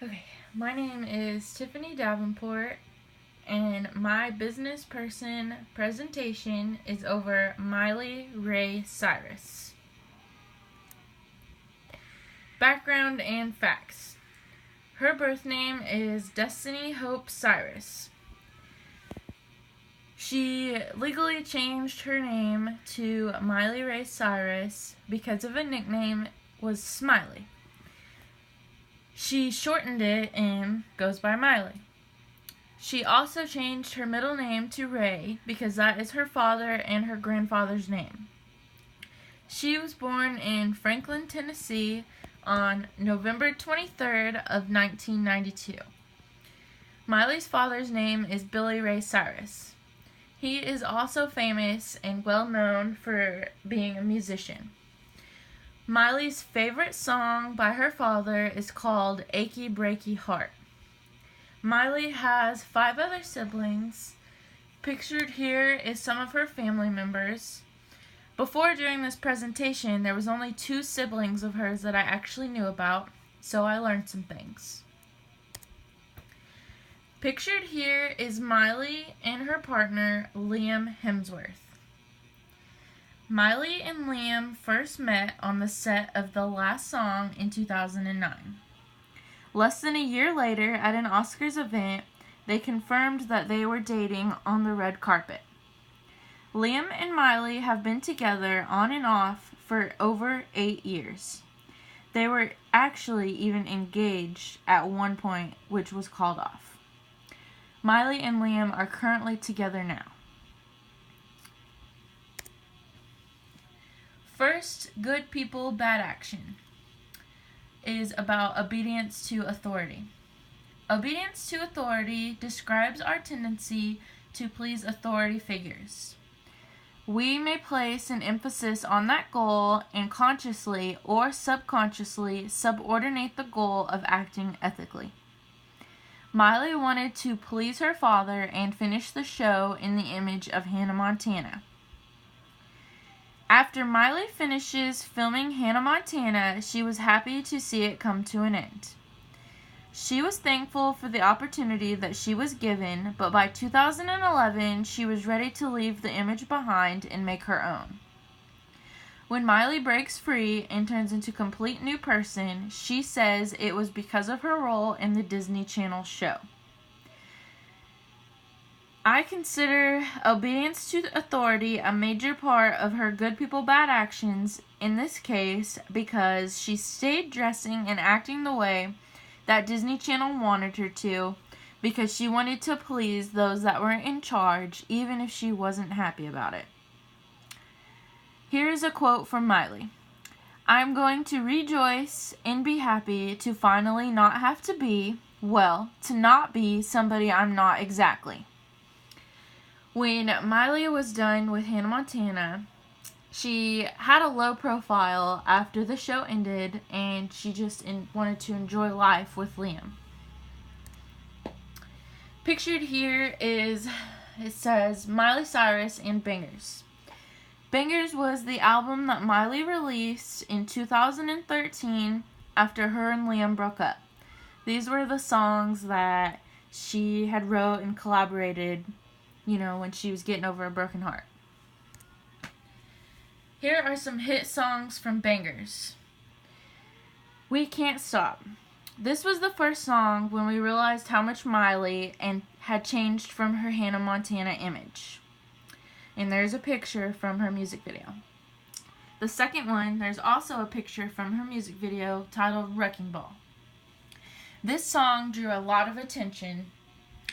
Okay, my name is Tiffany Davenport, and my business person presentation is over Miley Ray Cyrus. Background and facts. Her birth name is Destiny Hope Cyrus. She legally changed her name to Miley Ray Cyrus because of a nickname was Smiley. She shortened it and goes by Miley. She also changed her middle name to Ray because that is her father and her grandfather's name. She was born in Franklin, Tennessee on November 23rd of 1992. Miley's father's name is Billy Ray Cyrus. He is also famous and well known for being a musician. Miley's favorite song by her father is called Achy Breaky Heart. Miley has 5 other siblings. Pictured here is some of her family members. Before doing this presentation, there was only 2 siblings of hers that I actually knew about, so I learned some things. Pictured here is Miley and her partner, Liam Hemsworth. Miley and Liam first met on the set of The Last Song in 2009. Less than a year later, at an Oscars event, they confirmed that they were dating on the red carpet. Liam and Miley have been together on and off for over 8 years. They were actually even engaged at one point, which was called off. Miley and Liam are currently together now. First, Good People, Bad Action is about obedience to authority. Obedience to authority describes our tendency to please authority figures. We may place an emphasis on that goal and consciously or subconsciously subordinate the goal of acting ethically. Miley wanted to please her father and finish the show in the image of Hannah Montana. After Miley finishes filming Hannah Montana, she was happy to see it come to an end. She was thankful for the opportunity that she was given, but by 2011, she was ready to leave the image behind and make her own. When Miley breaks free and turns into a complete new person, she says it was because of her role in the Disney Channel show. I consider obedience to authority a major part of her Good People, Bad Actions in this case because she stayed dressing and acting the way that Disney Channel wanted her to because she wanted to please those that were in charge even if she wasn't happy about it. Here is a quote from Miley. "I'm going to rejoice and be happy to finally not have to be, well, to not be somebody I'm not exactly." When Miley was done with Hannah Montana, she had a low profile after the show ended, and she just wanted to enjoy life with Liam. Pictured here it says Miley Cyrus and Bangers. Bangers was the album that Miley released in 2013 after her and Liam broke up. These were the songs that she had wrote and collaborated when she was getting over a broken heart. Here are some hit songs from Bangers. We Can't Stop. This was the first song when we realized how much Miley had changed from her Hannah Montana image. And there's a picture from her music video. The second one, there's also a picture from her music video titled Wrecking Ball. This song drew a lot of attention,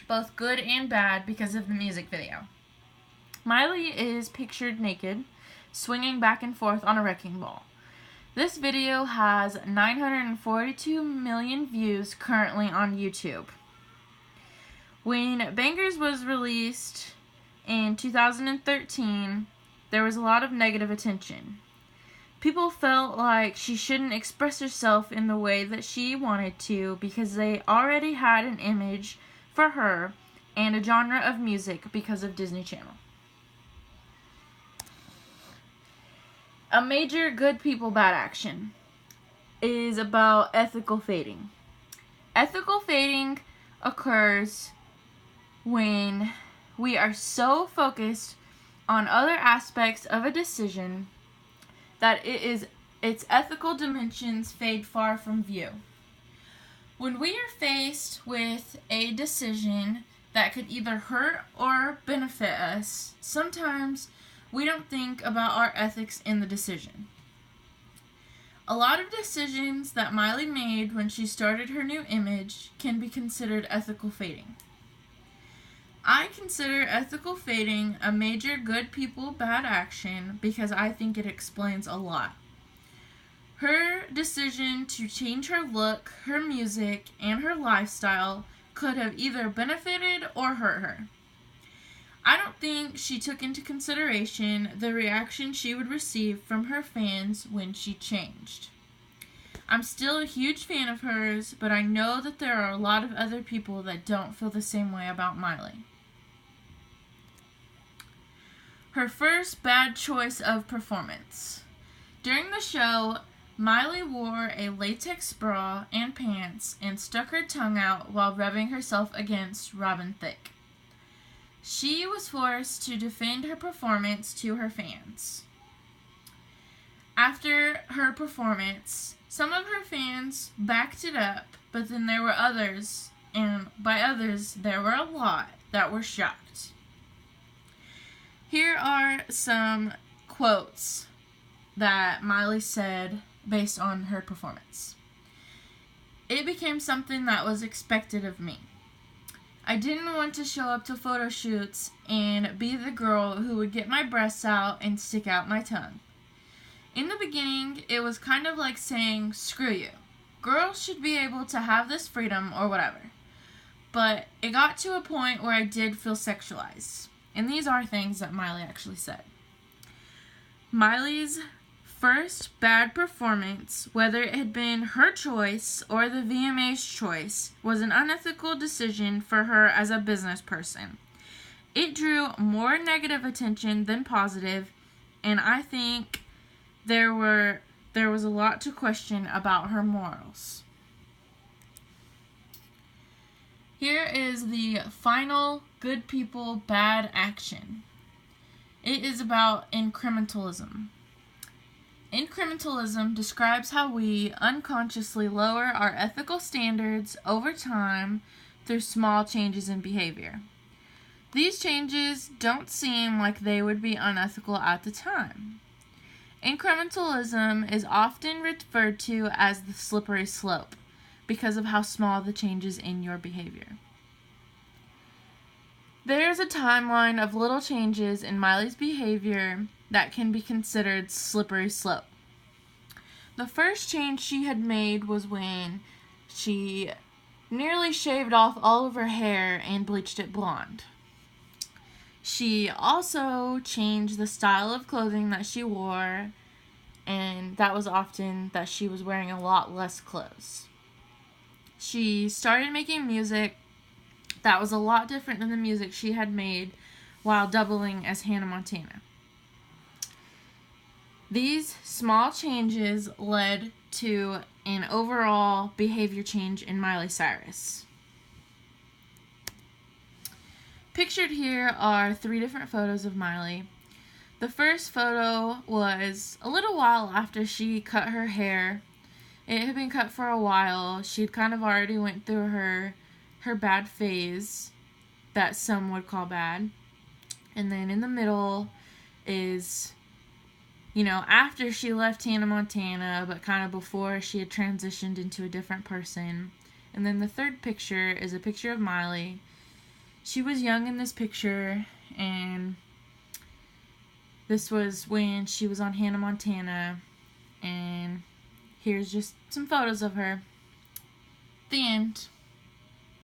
both good and bad, because of the music video. Miley is pictured naked, swinging back and forth on a wrecking ball. This video has 942 million views currently on YouTube. When Bangers was released in 2013, there was a lot of negative attention. People felt like she shouldn't express herself in the way that she wanted to because they already had an image for her and a genre of music because of Disney Channel. A major Good People, Bad Action is about ethical fading. Ethical fading occurs when we are so focused on other aspects of a decision that its ethical dimensions fade far from view. When we are faced with a decision that could either hurt or benefit us, sometimes we don't think about our ethics in the decision. A lot of decisions that Miley made when she started her new image can be considered ethical fading. I consider ethical fading a major good people, bad action because I think it explains a lot. Her decision to change her look, her music, and her lifestyle could have either benefited or hurt her. I don't think she took into consideration the reaction she would receive from her fans when she changed. I'm still a huge fan of hers, but I know that there are a lot of other people that don't feel the same way about Miley. Her first bad choice of performance. During the show, Miley wore a latex bra and pants and stuck her tongue out while rubbing herself against Robin Thicke. She was forced to defend her performance to her fans. After her performance, some of her fans backed it up, but then there were others, and by others, there were a lot that were shocked. Here are some quotes that Miley said based on her performance. It became something that was expected of me. I didn't want to show up to photo shoots and be the girl who would get my breasts out and stick out my tongue. In the beginning, it was kind of like saying, screw you. Girls should be able to have this freedom or whatever. But it got to a point where I did feel sexualized. And these are things that Miley actually said. Miley's first bad performance, whether it had been her choice or the VMA's choice, was an unethical decision for her as a business person. It drew more negative attention than positive, and I think there was a lot to question about her morals. Here is the final good people, bad action. It is about incrementalism. Incrementalism describes how we unconsciously lower our ethical standards over time through small changes in behavior. These changes don't seem like they would be unethical at the time. Incrementalism is often referred to as the slippery slope because of how small the changes in your behavior. There's a timeline of little changes in Miley's behavior that can be considered slippery slope. The first change she had made was when she nearly shaved off all of her hair and bleached it blonde. She also changed the style of clothing that she wore, and that was often that she was wearing a lot less clothes. She started making music that was a lot different than the music she had made while doubling as Hannah Montana. These small changes led to an overall behavior change in Miley Cyrus. Pictured here are 3 different photos of Miley. The first photo was a little while after she cut her hair. It had been cut for a while. She'd kind of already went through her bad phase that some would call bad. And then in the middle is, after she left Hannah Montana, but kind of before she had transitioned into a different person. And then the third picture is a picture of Miley. She was young in this picture, and this was when she was on Hannah Montana, and here's just some photos of her. The end.